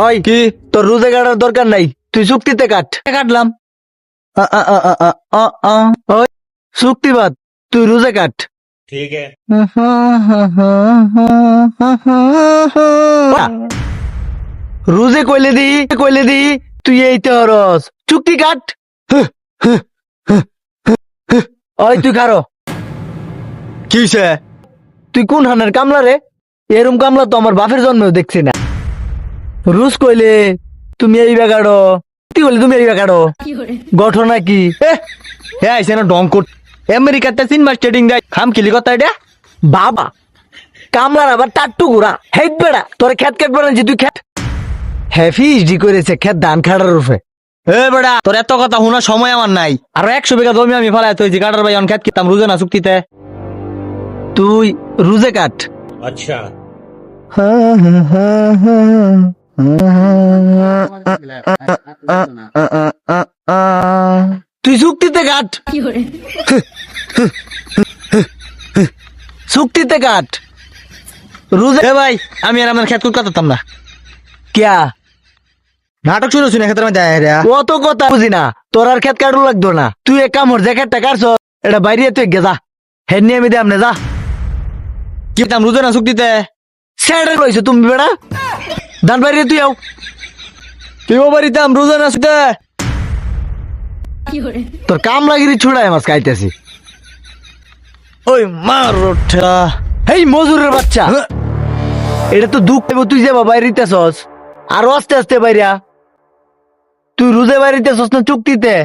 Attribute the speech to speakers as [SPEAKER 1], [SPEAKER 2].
[SPEAKER 1] ওই কি তোর রোজে কাটার দরকার নাই, তুই চুক্তিতে কাট। কাটলাম। ওই চুক্তিবাদ, তুই রোজে কাট।
[SPEAKER 2] ठीक है।
[SPEAKER 1] রোজে কইলে দি তুই এইতে হরস, চুক্তি কাট। ওই তুই খারো। কি হইছে? তুই কোন হানের কামলা রে? এরম কামলা তো আমার বাপের জন্মেও দেখছি না। রোজ কইলে তুমি এই বেগাড়ো, তুই বলে তুমি এই বেগাড়ো, ঘটনা কি? আইসে না ডং কোট আমেরিকাতে 3 মাস ট্রেডিং দেয়, খাম কিলি কথা এটা বাবা। কামলার আবার টাট্টু ঘুরা হেড বেড়া, তোর খেত খেত বেড়াচ্ছি তুই খেত হ্যাফিজি করেছে খেত ধান খাড়ার রূপে। এ বেড়া তোর এত কথা শোনার সময় আমার নাই। আর 100 বিঘা জমি আমি ফেলাই তুই কাটার ভাই খেত কিতাম রুজে না চুক্তিতে। তুই রুজে কাট।
[SPEAKER 2] अच्छा।
[SPEAKER 1] তুই চুক্তিতে কাট, চুক্তিতে কাট রুজে। ভাই আমি আর আমার খেত কাটতাম না। কিয়া নাটক শুরু হচ্ছে না ক্ষেত্রে মধ্যে অত কথা বুঝি না, তোর আর খেত কাটু লাগতো না। তুই এক কামড় যে খেতটা কাটছ এটা বাইরে তুই গেজা হেড নিয়ে আমি দে আমনে যা। কি দাম রুজে না চুক্তিতে স্যাডে কইছো তুমি বেড়া ধান বাইরে তুই আও, তুই বাড়িতে আম রুজে না চুক্তিতে তোর কাম লাগিরি ছুড়াই মাছ খাইতেছি। ওই মার ওঠা এই মজুরের বাচ্চা, এটা তো দুঃখ পাইব। তুই যে বাইরিতেছস আর আস্তে আস্তে বাইরা, তুই রুজে বাইরিতেছস না চুক্তিতে?